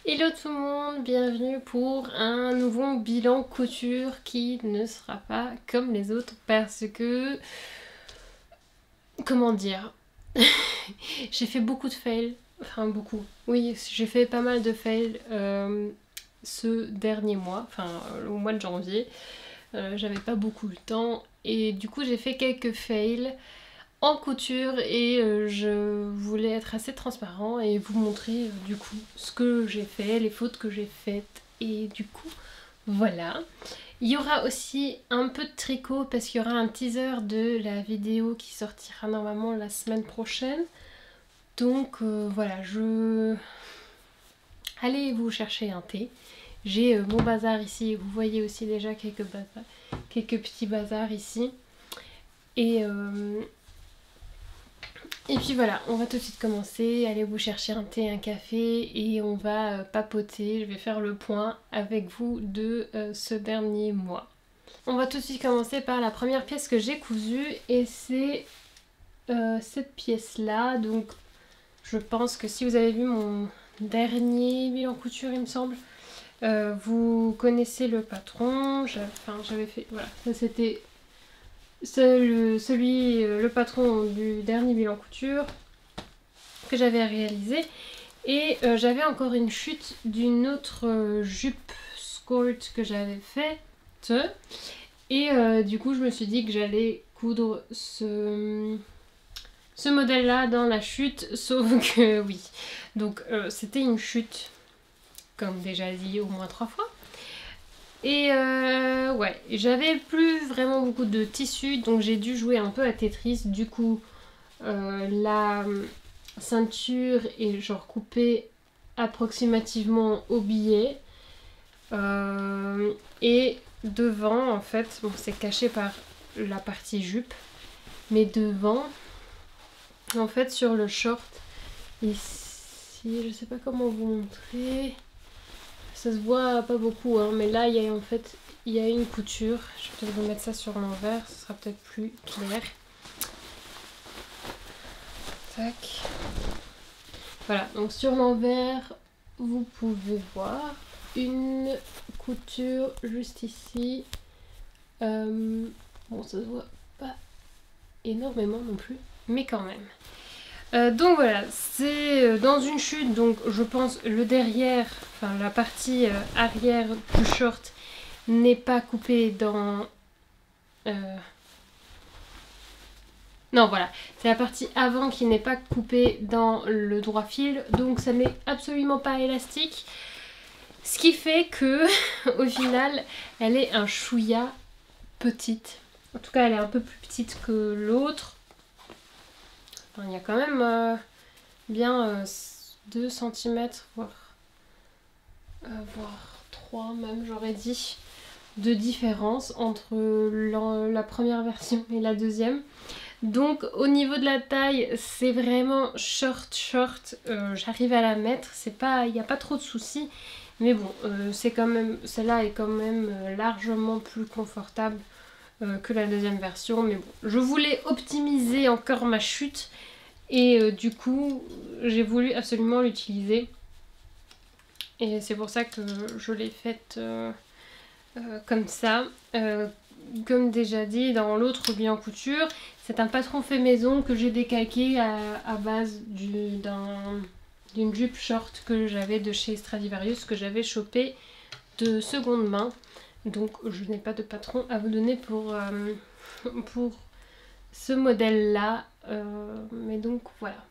Hello tout le monde, bienvenue pour un nouveau bilan couture qui ne sera pas comme les autres parce que... Comment dire? J'ai fait beaucoup de fails, enfin beaucoup. Oui, j'ai fait pas mal de fails ce dernier mois, enfin au mois de janvier. J'avais pas beaucoup le temps et du coup j'ai fait quelques fails en couture et je voulais être assez transparent et vous montrer du coup ce que j'ai fait, les fautes que j'ai faites et du coup voilà. Il y aura aussi un peu de tricot parce qu'il y aura un teaser de la vidéo qui sortira normalement la semaine prochaine. Donc voilà, allez vous chercher un thé. J'ai mon bazar ici, vous voyez aussi déjà quelques petits bazars ici. Et puis voilà, on va tout de suite commencer. Allez vous chercher un thé, un café et on va papoter. Je vais faire le point avec vous de ce dernier mois. On va tout de suite commencer par la première pièce que j'ai cousue et c'est cette pièce-là. Donc je pense que si vous avez vu mon dernier bilan couture, il me semble, vous connaissez le patron. J'avais fait, voilà, ça c'était le patron du dernier bilan couture que j'avais réalisé et j'avais encore une chute d'une autre jupe skirt que j'avais faite et du coup je me suis dit que j'allais coudre ce modèle là dans la chute, sauf que oui, donc c'était une chute comme déjà dit au moins 3 fois. Et ouais, j'avais plus vraiment beaucoup de tissu, donc j'ai dû jouer un peu à Tetris. Du coup, la ceinture est genre coupée approximativement au billet. Et devant, en fait, bon, c'est caché par la partie jupe, mais devant, en fait, sur le short, ici, je sais pas comment vous montrer. Ça se voit pas beaucoup, hein, mais là, il y a en fait une couture. Je vais peut-être vous mettre ça sur l'envers, ce sera peut-être plus clair. Tac. Voilà, donc sur l'envers, vous pouvez voir une couture juste ici. Bon, ça se voit pas énormément non plus, mais quand même. Donc voilà, c'est dans une chute, donc je pense le derrière, enfin la partie arrière du short n'est pas coupée dans... Non voilà, c'est la partie avant qui n'est pas coupée dans le droit fil, donc ça n'est absolument pas élastique. Ce qui fait que au final, elle est un chouïa petite. En tout cas, elle est un peu plus petite que l'autre. Enfin, il y a quand même... bien 2 cm, voire 3 même, j'aurais dit, de différence entre la première version et la deuxième. Donc au niveau de la taille, c'est vraiment short. J'arrive à la mettre, il n'y a pas trop de soucis. Mais bon, c'est quand même, celle-là est quand même largement plus confortable que la deuxième version. Mais bon, je voulais optimiser encore ma chute. Et du coup, j'ai voulu absolument l'utiliser. Et c'est pour ça que je l'ai faite comme ça. Comme déjà dit dans l'autre bilan couture, c'est un patron fait maison que j'ai décalqué à base d'une jupe short que j'avais de chez Stradivarius, que j'avais chopé de seconde main. Donc je n'ai pas de patron à vous donner pour ce modèle là, mais donc voilà.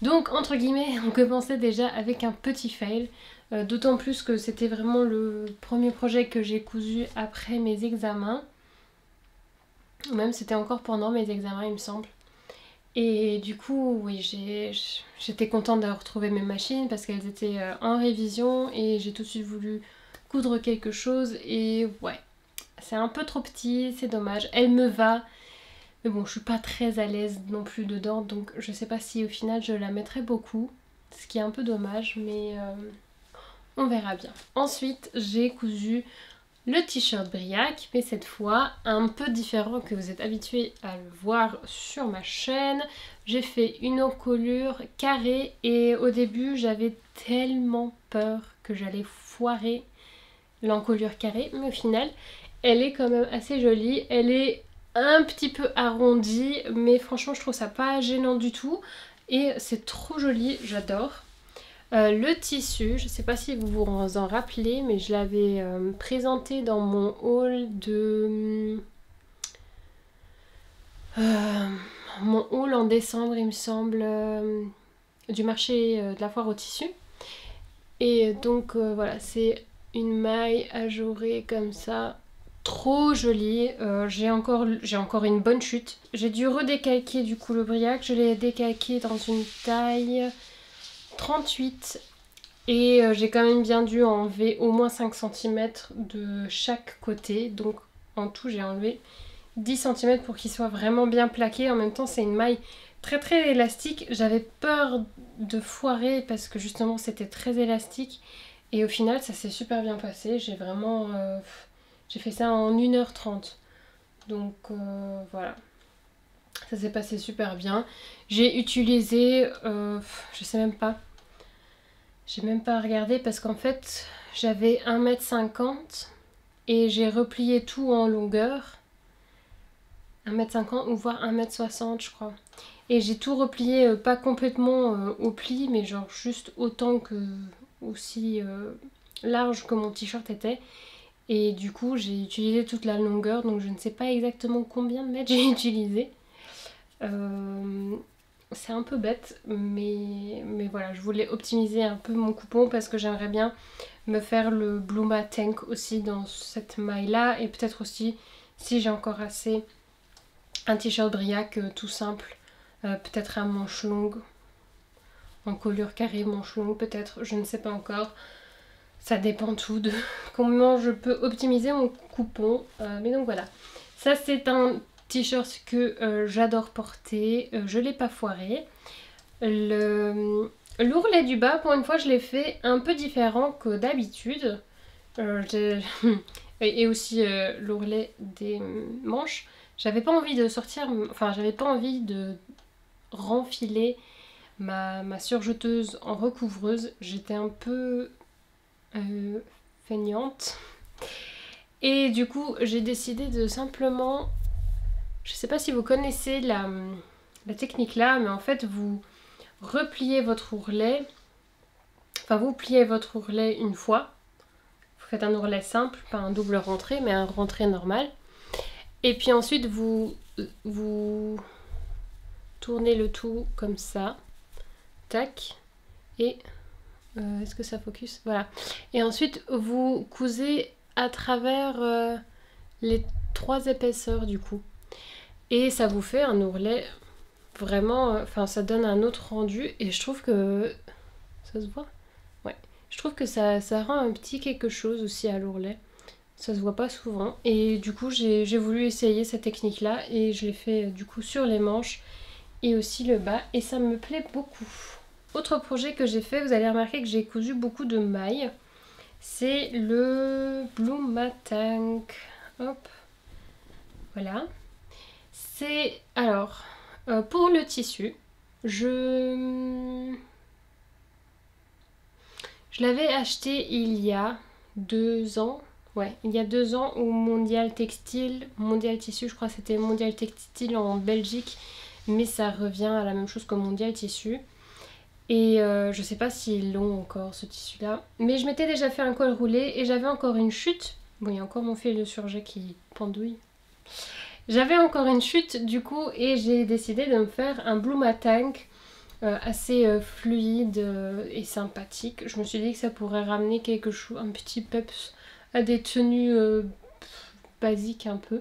Donc entre guillemets on commençait déjà avec un petit fail, d'autant plus que c'était vraiment le premier projet que j'ai cousu après mes examens, ou même c'était encore pendant mes examens il me semble. Et du coup oui, j'étais contente d'avoir retrouvé mes machines parce qu'elles étaient en révision et j'ai tout de suite voulu coudre quelque chose et ouais, c'est un peu trop petit, c'est dommage, elle me va. Mais bon, je suis pas très à l'aise non plus dedans, donc je sais pas si au final je la mettrai beaucoup, ce qui est un peu dommage, mais on verra bien. Ensuite, j'ai cousu le t-shirt Briac, mais cette fois un peu différent que vous êtes habitué à le voir sur ma chaîne. J'ai fait une encolure carrée et au début j'avais tellement peur que j'allais foirer l'encolure carrée, mais au final elle est quand même assez jolie. Elle est un petit peu arrondie, mais franchement je trouve ça pas gênant du tout et c'est trop joli, j'adore. Le tissu, je ne sais pas si vous vous en rappelez, mais je l'avais présenté dans mon haul de... mon haul en décembre, il me semble, du marché de la foire au tissu. Et donc voilà, c'est une maille ajourée comme ça, trop jolie. J'ai encore une bonne chute. J'ai dû redécalquer du coup le Briac, je l'ai décalqué dans une taille 38. Et j'ai quand même bien dû enlever au moins 5 cm de chaque côté. Donc en tout j'ai enlevé 10 cm pour qu'il soit vraiment bien plaqué. En même temps c'est une maille très très élastique. J'avais peur de foirer parce que justement c'était très élastique. Et au final ça s'est super bien passé. J'ai vraiment... j'ai fait ça en 1h30. Donc voilà. Ça s'est passé super bien. J'ai utilisé... je sais même pas. J'ai même pas regardé parce qu'en fait j'avais 1,50 m et j'ai replié tout en longueur. 1,50 m ou voire 1,60 m je crois. Et j'ai tout replié pas complètement au pli mais genre juste autant que aussi large que mon t-shirt était. Et du coup j'ai utilisé toute la longueur donc je ne sais pas exactement combien de mètres j'ai utilisé. C'est un peu bête, mais voilà, je voulais optimiser un peu mon coupon parce que j'aimerais bien me faire le Bluma Tank aussi dans cette maille-là. Et peut-être aussi, si j'ai encore assez, un t-shirt Briac tout simple, peut-être à manches longues, en colure carrée, manches longues peut-être, je ne sais pas encore. Ça dépend tout de comment je peux optimiser mon coupon. Mais donc voilà, ça c'est un t-shirt que j'adore porter, je l'ai pas foiré. L'ourlet du bas, pour une fois, je l'ai fait un peu différent que d'habitude. Et aussi l'ourlet des manches. J'avais pas envie de sortir, enfin j'avais pas envie de renfiler ma surjeteuse en recouvreuse. J'étais un peu feignante. Et du coup, j'ai décidé de simplement... Je sais pas si vous connaissez la technique là, mais en fait vous repliez votre ourlet, enfin vous pliez votre ourlet une fois, vous faites un ourlet simple, pas un double rentré, mais un rentré normal, et puis ensuite vous tournez le tout comme ça, tac, et est-ce que ça focus? Voilà, et ensuite vous cousez à travers les 3 épaisseurs du coup. Et ça vous fait un ourlet vraiment... Enfin, ça donne un autre rendu. Et je trouve que... Ça se voit? Ouais. Je trouve que ça rend un petit quelque chose aussi à l'ourlet. Ça se voit pas souvent. Et du coup, j'ai voulu essayer cette technique-là. Et je l'ai fait du coup sur les manches et aussi le bas. Et ça me plaît beaucoup. Autre projet que j'ai fait, vous allez remarquer que j'ai cousu beaucoup de mailles. C'est le Bluma Tank. Hop. Voilà. C'est... Alors, pour le tissu, je l'avais acheté il y a 2 ans. Ouais, il y a 2 ans au Mondial Textile, Mondial Tissu, je crois que c'était Mondial Textile en Belgique. Mais ça revient à la même chose que Mondial Tissu. Et je sais pas s'ils l'ont encore ce tissu là. Mais je m'étais déjà fait un col roulé et j'avais encore une chute. Bon, il y a encore mon fil de surjet qui pendouille. J'avais encore une chute du coup et j'ai décidé de me faire un Bluma Tank assez fluide et sympathique. Je me suis dit que ça pourrait ramener quelque chose, un petit peps à des tenues basiques un peu.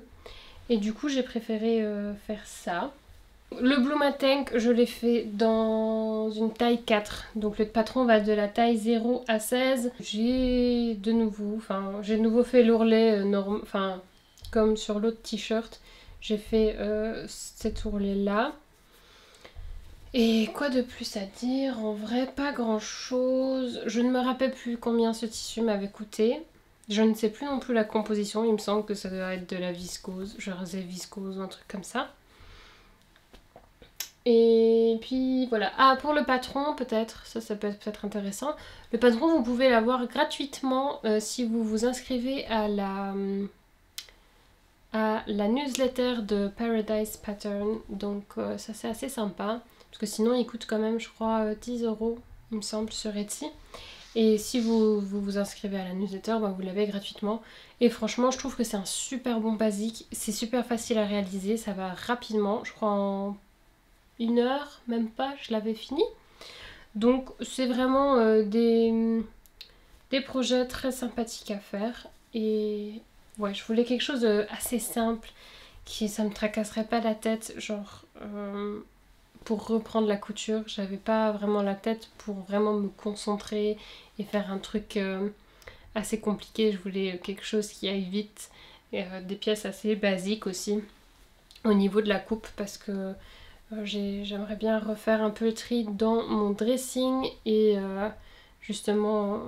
Et du coup j'ai préféré faire ça. Le Bluma Tank je l'ai fait dans une taille 4. Donc le patron va de la taille 0 à 16. J'ai de nouveau fait l'ourlet comme sur l'autre t-shirt. J'ai fait cet ourlet là. Et quoi de plus à dire? En vrai, pas grand chose. Je ne me rappelle plus combien ce tissu m'avait coûté. Je ne sais plus non plus la composition, il me semble que ça doit être de la viscose, genre c'est viscose ou un truc comme ça. Et puis voilà. Ah, pour le patron peut-être, ça peut être peut-être intéressant. Le patron, vous pouvez l'avoir gratuitement si vous vous inscrivez à la newsletter de Paradise Pattern. Donc ça c'est assez sympa. Parce que sinon il coûte quand même je crois 10 €, il me semble, sur Etsy. Et si vous inscrivez à la newsletter, bah, vous l'avez gratuitement. Et franchement, je trouve que c'est un super bon basique. C'est super facile à réaliser, ça va rapidement. Je crois en 1 heure, même pas, je l'avais fini. Donc c'est vraiment des projets très sympathiques à faire. Et ouais, je voulais quelque chose d'assez simple, qui ça me tracasserait pas la tête, genre pour reprendre la couture. J'avais pas vraiment la tête pour vraiment me concentrer et faire un truc assez compliqué. Je voulais quelque chose qui aille vite et des pièces assez basiques aussi au niveau de la coupe parce que j'aimerais bien refaire un peu le tri dans mon dressing et justement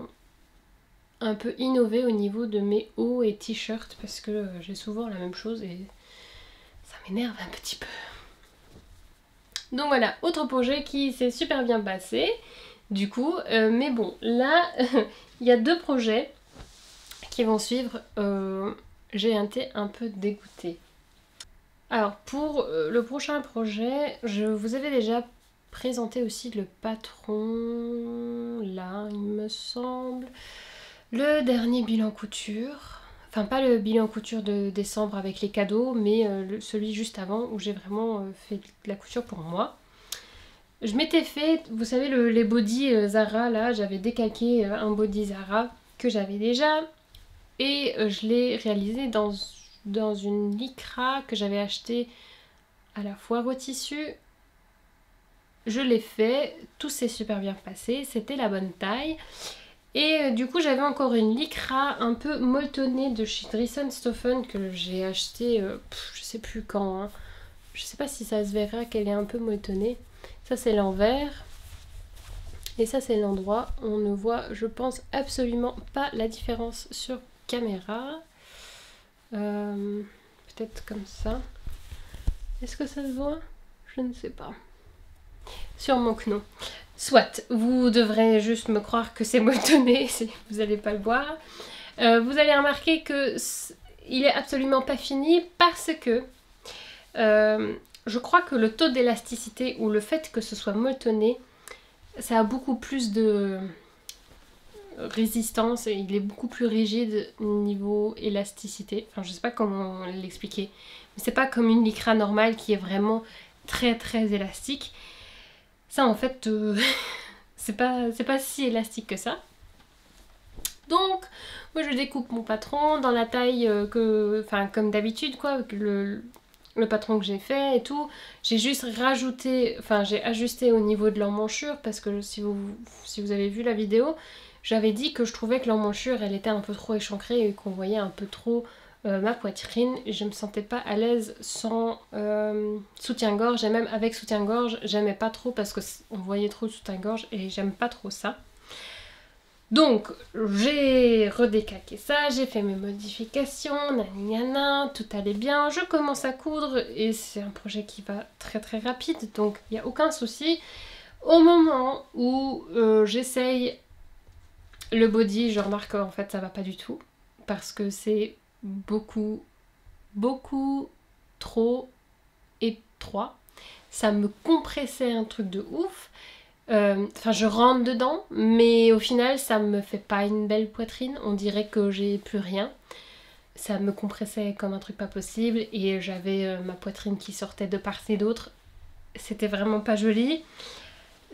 un peu innover au niveau de mes hauts et t-shirts parce que j'ai souvent la même chose et ça m'énerve un petit peu. Donc voilà, autre projet qui s'est super bien passé du coup, mais bon là il y a 2 projets qui vont suivre. J'ai été un peu dégoûtée. Alors pour le prochain projet, je vous avais déjà présenté aussi le patron là il me semble. Le dernier bilan couture, enfin pas le bilan couture de décembre avec les cadeaux, mais celui juste avant où j'ai vraiment fait de la couture pour moi. Je m'étais fait, vous savez les bodys Zara là, j'avais décalqué un body Zara que j'avais déjà et je l'ai réalisé dans une lycra que j'avais acheté à la foire au tissu. Je l'ai fait, tout s'est super bien passé, c'était la bonne taille. Et du coup j'avais encore une lycra un peu molletonnée de chez Dress & Stephen que j'ai acheté je sais plus quand, hein. Je sais pas si ça se verra qu'elle est un peu molletonnée. Ça c'est l'envers et ça c'est l'endroit. On ne voit je pense absolument pas la différence sur caméra. Peut-être comme ça. Est-ce que ça se voit? Je ne sais pas. Sûrement que non. Soit, vous devrez juste me croire que c'est molletonné, si vous n'allez pas le voir. Vous allez remarquer que il est absolument pas fini parce que je crois que le taux d'élasticité ou le fait que ce soit molletonné, ça a beaucoup plus de résistance et il est beaucoup plus rigide niveau élasticité. Enfin, je sais pas comment l'expliquer, mais c'est pas comme une lycra normale qui est vraiment très très élastique. Ça en fait c'est pas si élastique que ça. Donc moi je découpe mon patron dans la taille enfin comme d'habitude quoi, le patron que j'ai fait et tout. J'ai juste rajouté, enfin j'ai ajusté au niveau de l'emmanchure parce que si vous avez vu la vidéo, j'avais dit que je trouvais que l'emmanchure elle était un peu trop échancrée et qu'on voyait un peu trop ma poitrine. Je me sentais pas à l'aise sans soutien-gorge et même avec soutien-gorge j'aimais pas trop parce qu'on voyait trop le soutien-gorge et j'aime pas trop ça. Donc j'ai redécalqué ça, j'ai fait mes modifications, nanana, tout allait bien, je commence à coudre et c'est un projet qui va très très rapide donc il n'y a aucun souci. Au moment où j'essaye le body, je remarque qu'en fait ça va pas du tout parce que c'est beaucoup trop étroit. Ça me compressait un truc de ouf. Enfin je rentre dedans mais au final ça me fait pas une belle poitrine, on dirait que j'ai plus rien. Ça me compressait comme un truc pas possible et j'avais ma poitrine qui sortait de part et d'autre. C'était vraiment pas joli.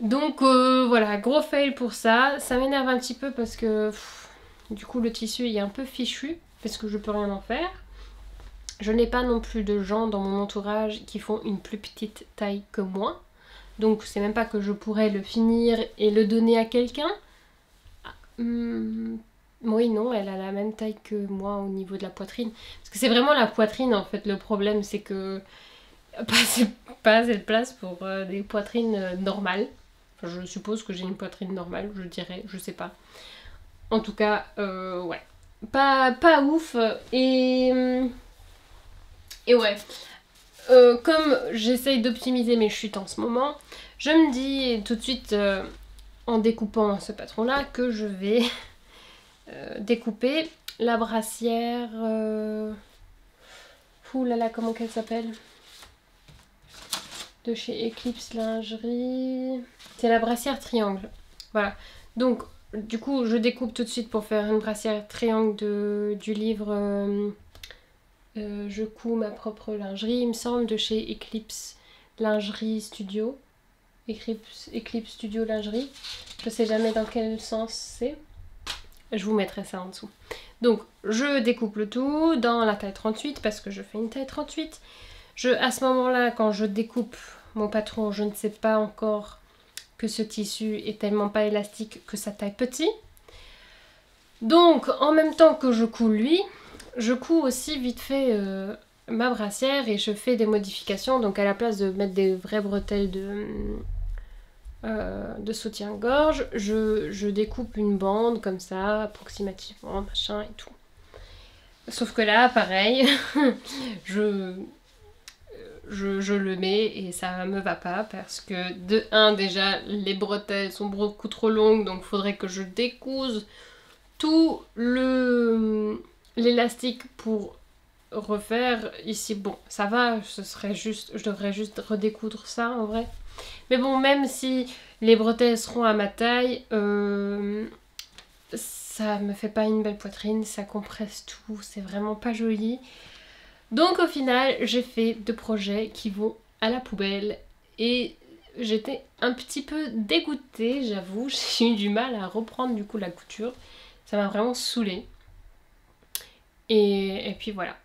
Donc voilà, gros fail pour ça. Ça m'énerve un petit peu parce que du coup le tissu il est un peu fichu parce que je peux rien en faire. Je n'ai pas non plus de gens dans mon entourage qui font une plus petite taille que moi. Donc c'est même pas que je pourrais le finir et le donner à quelqu'un. Oui non, elle a la même taille que moi au niveau de la poitrine. Parce que c'est vraiment la poitrine en fait le problème, c'est que pas assez de place pour des poitrines normales. Enfin, je suppose que j'ai une poitrine normale, je dirais, je sais pas. En tout cas, ouais. pas ouf. Et ouais, comme j'essaye d'optimiser mes chutes en ce moment, je me dis tout de suite en découpant ce patron là que je vais découper la brassière. Ouh là là, comment qu'elle s'appelle? De chez Eclipse Lingerie. C'est la brassière triangle. Voilà. Donc, du coup, je découpe tout de suite pour faire une brassière triangle du livre Je couds ma propre lingerie, il me semble, de chez Eclipse Lingerie Studio. Eclipse Studio Lingerie. Je sais jamais dans quel sens c'est. Je vous mettrai ça en dessous. Donc, je découpe le tout dans la taille 38 parce que je fais une taille 38. À ce moment-là, quand je découpe mon patron, je ne sais pas encore que ce tissu est tellement pas élastique que ça taille petit. Donc, en même temps que je couds lui, je couds aussi vite fait ma brassière et je fais des modifications. Donc, à la place de mettre des vraies bretelles de soutien-gorge, je découpe une bande comme ça, approximativement, machin et tout. Sauf que là, pareil, je le mets et ça me va pas parce que de 1 déjà les bretelles sont beaucoup trop longues, donc il faudrait que je découse tout l'élastique pour refaire ici. Bon, ça va, je devrais juste redécoudre ça en vrai. Mais bon, même si les bretelles seront à ma taille, ça me fait pas une belle poitrine, ça compresse tout, c'est vraiment pas joli. Donc au final, j'ai fait 2 projets qui vont à la poubelle et j'étais un petit peu dégoûtée, j'avoue. J'ai eu du mal à reprendre du coup la couture. Ça m'a vraiment saoulée. Et puis voilà.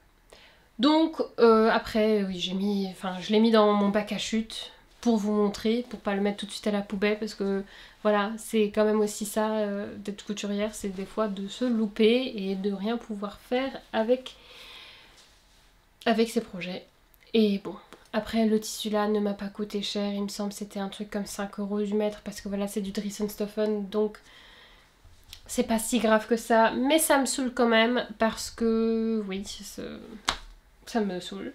Donc après, oui, je l'ai mis dans mon bac à chute pour vous montrer, pour pas le mettre tout de suite à la poubelle parce que voilà, c'est quand même aussi ça d'être couturière, c'est des fois de se louper et de rien pouvoir faire avec ses projets. Et bon, après le tissu là ne m'a pas coûté cher, il me semble que c'était un truc comme 5 € du mètre parce que voilà, c'est du Dressenstoffen, donc c'est pas si grave que ça, mais ça me saoule quand même parce que oui, ça me saoule.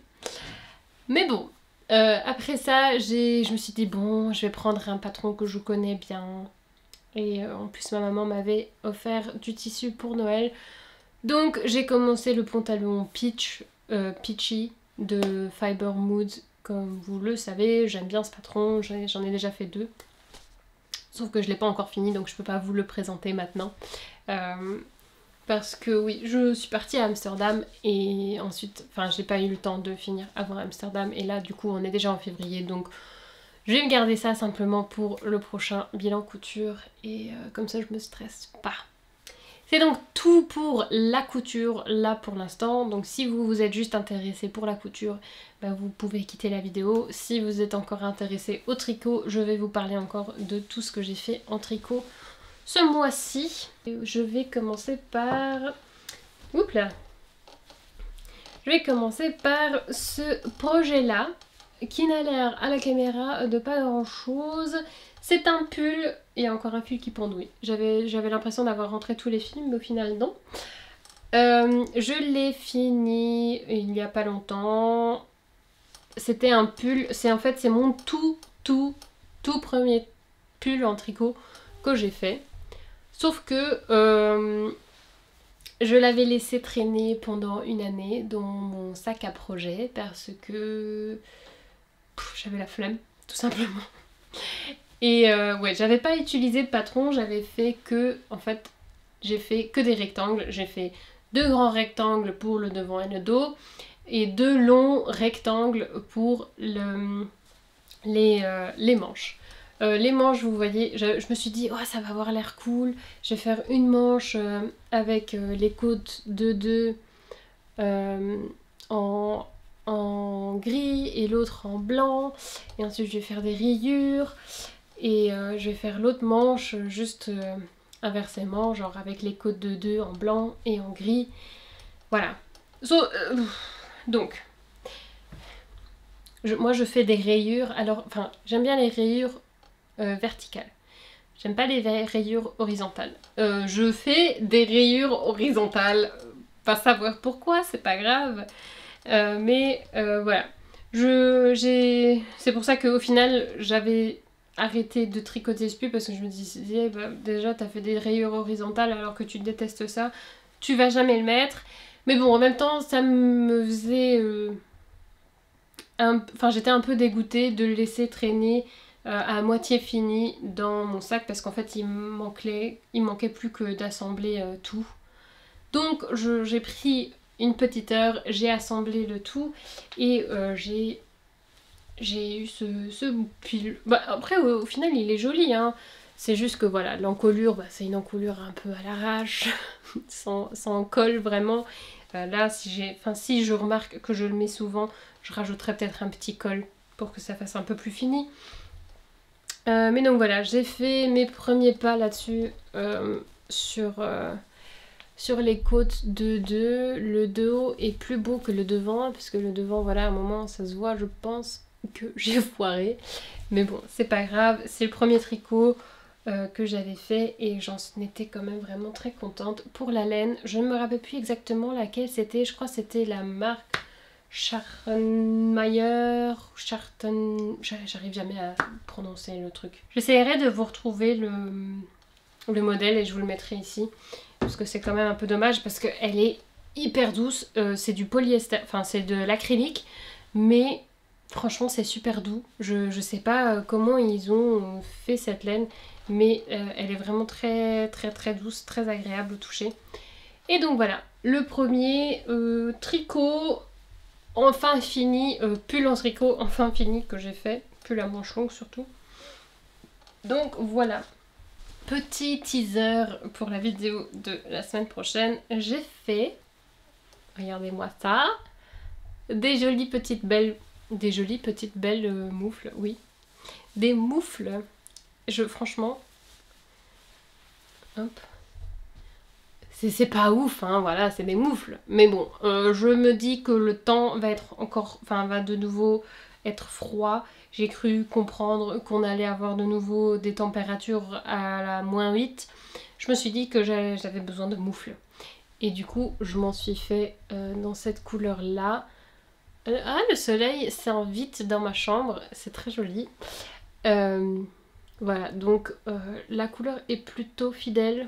Mais bon, après ça, je me suis dit bon, je vais prendre un patron que je connais bien. Et en plus ma maman m'avait offert du tissu pour Noël. Donc j'ai commencé le pantalon Peachy de Fiber Mood. Comme vous le savez, j'aime bien ce patron, j'en ai déjà fait 2. Sauf que je l'ai pas encore fini, donc je peux pas vous le présenter maintenant. Parce que oui, je suis partie à Amsterdam et ensuite, enfin j'ai pas eu le temps de finir avant Amsterdam. Et là du coup on est déjà en février, donc je vais me garder ça simplement pour le prochain bilan couture. Et comme ça je me stresse pas. C'est donc tout pour la couture là pour l'instant. Donc si vous êtes juste intéressé pour la couture, bah, vous pouvez quitter la vidéo. Si vous êtes encore intéressé au tricot, je vais vous parler encore de tout ce que j'ai fait en tricot ce mois-ci. Je vais commencer par... Oups là. Je vais commencer par ce projet-là, qui n'a l'air à la caméra de pas grand-chose. C'est un pull, il y a encore un fil qui pendouille. J'avais l'impression d'avoir rentré tous les fils, mais au final non. Je l'ai fini il y a pas longtemps. C'était un pull, en fait c'est mon tout premier pull en tricot que j'ai fait. Sauf que je l'avais laissé traîner pendant une année dans mon sac à projet parce que j'avais la flemme, tout simplement. Et ouais, j'avais pas utilisé de patron, j'avais fait que, en fait, j'ai fait que des rectangles. J'ai fait 2 grands rectangles pour le devant et le dos et 2 longs rectangles pour les manches. Les manches, vous voyez, je me suis dit, oh, ça va avoir l'air cool. Je vais faire une manche avec les côtes de 2 en gris et l'autre en blanc. Et ensuite, je vais faire des rayures. Et je vais faire l'autre manche juste inversement, genre avec les côtes de 2 en blanc et en gris. Voilà. Donc, moi je fais des rayures. Alors, enfin, j'aime bien les rayures verticales. J'aime pas les rayures horizontales. Je fais des rayures horizontales, pas savoir pourquoi, c'est pas grave. Mais voilà. C'est pour ça qu'au final, j'avais arrêté de tricoter ce pull parce que je me disais, bah, déjà, t'as fait des rayures horizontales alors que tu détestes ça, tu vas jamais le mettre. Mais bon, en même temps, ça me faisait... Enfin, j'étais un peu dégoûtée de le laisser traîner à moitié fini dans mon sac parce qu'en fait, il manquait plus que d'assembler tout. Donc, j'ai pris une petite heure, j'ai assemblé le tout et j'ai eu ce pull. Bah, après, au final, il est joli, hein. C'est juste que voilà, l'encolure, bah, c'est une encolure un peu à l'arrache, sans colle vraiment. Là, si je remarque que je le mets souvent, je rajouterai peut-être un petit col pour que ça fasse un peu plus fini. Mais donc voilà, j'ai fait mes premiers pas là-dessus sur les côtes de deux. Le dos est plus beau que le devant, parce que le devant, voilà, à un moment, ça se voit, je pense que j'ai foiré. Mais bon, c'est pas grave, c'est le premier tricot que j'avais fait et j'en étais quand même vraiment très contente. Pour la laine, je ne me rappelle plus exactement laquelle c'était, je crois que c'était la marque Scharnmeier, j'arrive jamais à prononcer le truc. J'essaierai de vous retrouver le modèle et je vous le mettrai ici. Parce que c'est quand même un peu dommage parce qu'elle est hyper douce. C'est du polyester, enfin c'est de l'acrylique. Mais franchement c'est super doux. Je sais pas comment ils ont fait cette laine. Mais elle est vraiment très très très douce, très agréable au toucher. Et donc voilà, le premier tricot enfin fini, pull en tricot enfin fini que j'ai fait. Pull à manches longues surtout. Donc voilà. Petit teaser pour la vidéo de la semaine prochaine. J'ai fait, regardez-moi ça, des jolies petites belles moufles, oui. Des moufles. Franchement, hop. C'est pas ouf, hein, voilà, c'est des moufles. Mais bon, je me dis que le temps va va de nouveau être froid. J'ai cru comprendre qu'on allait avoir de nouveau des températures à la -8. Je me suis dit que j'avais besoin de moufles. Et du coup, je m'en suis fait dans cette couleur-là. Le soleil s'invite dans ma chambre, c'est très joli. Voilà, donc la couleur est plutôt fidèle.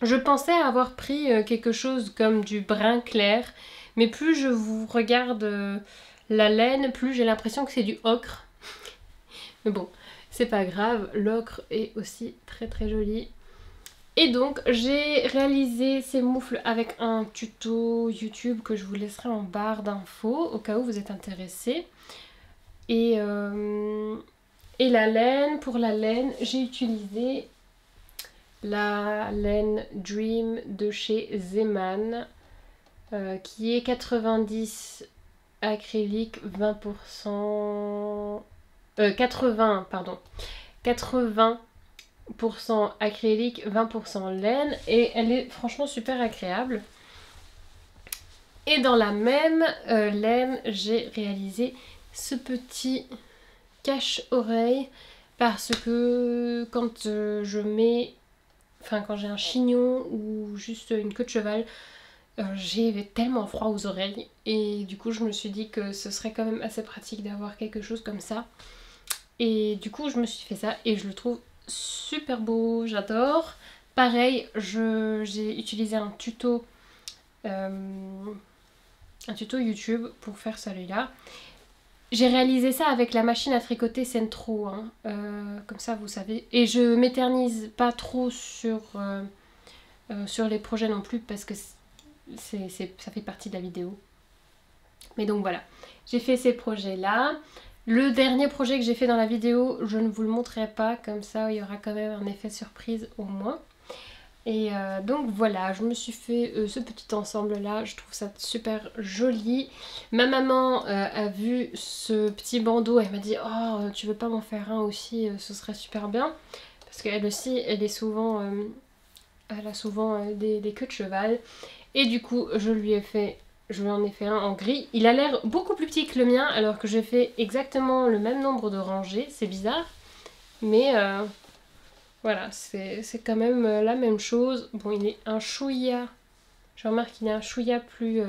Je pensais avoir pris quelque chose comme du brun clair, mais plus je vous regarde la laine, plus j'ai l'impression que c'est du ocre. Mais bon, c'est pas grave, l'ocre est aussi très très joli. Et donc j'ai réalisé ces moufles avec un tuto YouTube que je vous laisserai en barre d'infos au cas où vous êtes intéressés. Et la laine, pour la laine, j'ai utilisé la laine Dream de chez Zeman qui est 90 acrylique, 20% 80 pardon 80% acrylique, 20% laine et elle est franchement super agréable. Et dans la même laine, j'ai réalisé ce petit cache-oreille parce que quand je mets quand j'ai un chignon ou juste une queue de cheval, j'ai tellement froid aux oreilles et du coup je me suis dit que ce serait quand même assez pratique d'avoir quelque chose comme ça. Et du coup je me suis fait ça et je le trouve super beau, j'adore. Pareil, j'ai utilisé un tuto YouTube pour faire celui-là. J'ai réalisé ça avec la machine à tricoter Centro, hein. Comme ça vous savez. Et je m'éternise pas trop sur les projets non plus parce que ça fait partie de la vidéo. Mais donc voilà, j'ai fait ces projets-là. Le dernier projet que j'ai fait dans la vidéo, je ne vous le montrerai pas, comme ça il y aura quand même un effet surprise au moins. Et donc voilà, je me suis fait ce petit ensemble là, je trouve ça super joli. Ma maman a vu ce petit bandeau, elle m'a dit « Oh, tu veux pas m'en faire un aussi, ce serait super bien ». Parce qu'elle aussi, elle a souvent des queues de cheval. Et du coup, je lui en ai fait un en gris. Il a l'air beaucoup plus petit que le mien, alors que j'ai fait exactement le même nombre de rangées, c'est bizarre. Mais Voilà, c'est quand même la même chose. Bon, il est un chouïa. Je remarque qu'il est un chouïa plus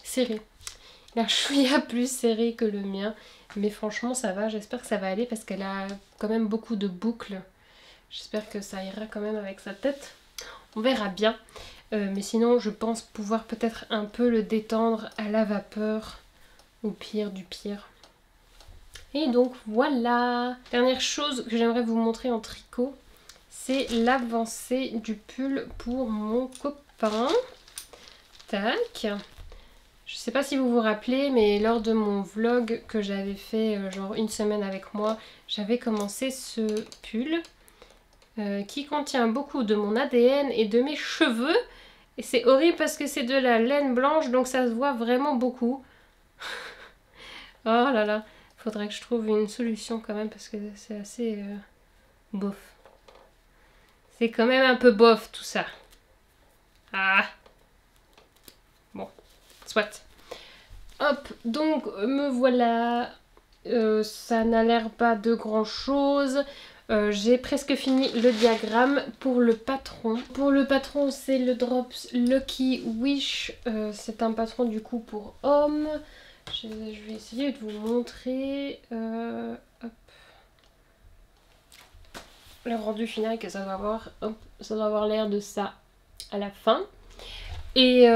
serré. Il est un chouïa plus serré que le mien. Mais franchement, ça va. J'espère que ça va aller parce qu'elle a quand même beaucoup de boucles. J'espère que ça ira quand même avec sa tête. On verra bien. Mais sinon, je pense pouvoir peut-être un peu le détendre à la vapeur. Au pire du pire. Et donc voilà. Dernière chose que j'aimerais vous montrer en tricot, c'est l'avancée du pull pour mon copain. Tac. Je sais pas si vous vous rappelez, mais lors de mon vlog que j'avais fait genre une semaine avec moi, j'avais commencé ce pull qui contient beaucoup de mon ADN et de mes cheveux. Et c'est horrible parce que c'est de la laine blanche, donc ça se voit vraiment beaucoup. Oh là là, faudrait que je trouve une solution quand même parce que c'est assez bof. C'est quand même un peu bof tout ça. Ah. Bon, soit. Hop, donc me voilà. Ça n'a l'air pas de grand chose. J'ai presque fini le diagramme pour le patron. Pour le patron, c'est le Drops Lucky Wish. C'est un patron du coup pour homme. Je vais essayer de vous montrer. Hop. Le rendu final que ça doit avoir. Hop, ça doit avoir l'air de ça à la fin. Et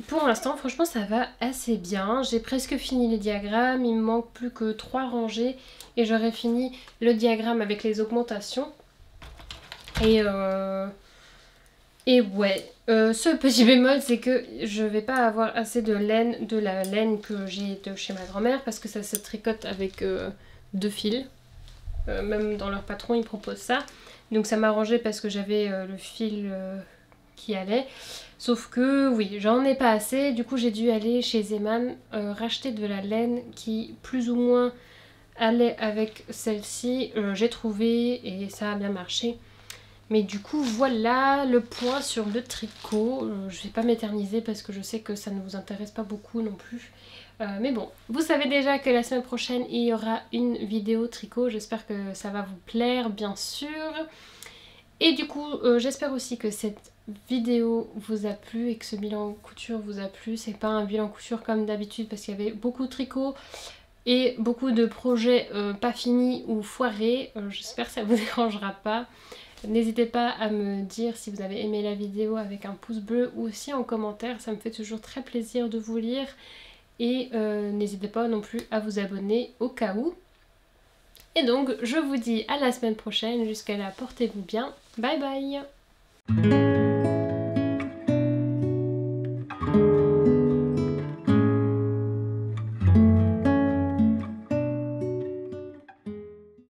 pour l'instant, franchement, ça va assez bien. J'ai presque fini les diagrammes. Il me manque plus que 3 rangées. Et j'aurai fini le diagramme avec les augmentations. Et ouais, ce petit bémol, c'est que je vais pas avoir assez de laine, de la laine que j'ai de chez ma grand-mère. Parce que ça se tricote avec 2 fils. Même dans leur patron, ils proposent ça. Donc ça m'a arrangé parce que j'avais le fil qui allait. Sauf que oui, j'en ai pas assez. Du coup, j'ai dû aller chez Zeman racheter de la laine qui plus ou moins allait avec celle-ci. J'ai trouvé et ça a bien marché. Mais du coup, voilà le point sur le tricot. Je vais pas m'éterniser parce que je sais que ça ne vous intéresse pas beaucoup non plus. Mais bon, vous savez déjà que la semaine prochaine, il y aura une vidéo tricot. J'espère que ça va vous plaire, bien sûr. Et du coup, j'espère aussi que cette vidéo vous a plu et que ce bilan couture vous a plu. C'est pas un bilan couture comme d'habitude parce qu'il y avait beaucoup de tricot et beaucoup de projets pas finis ou foirés. J'espère que ça vous dérangera pas. N'hésitez pas à me dire si vous avez aimé la vidéo avec un pouce bleu ou aussi en commentaire. Ça me fait toujours très plaisir de vous lire. Et n'hésitez pas non plus à vous abonner au cas où. Et donc, je vous dis à la semaine prochaine. Jusqu'à là, portez-vous bien. Bye bye!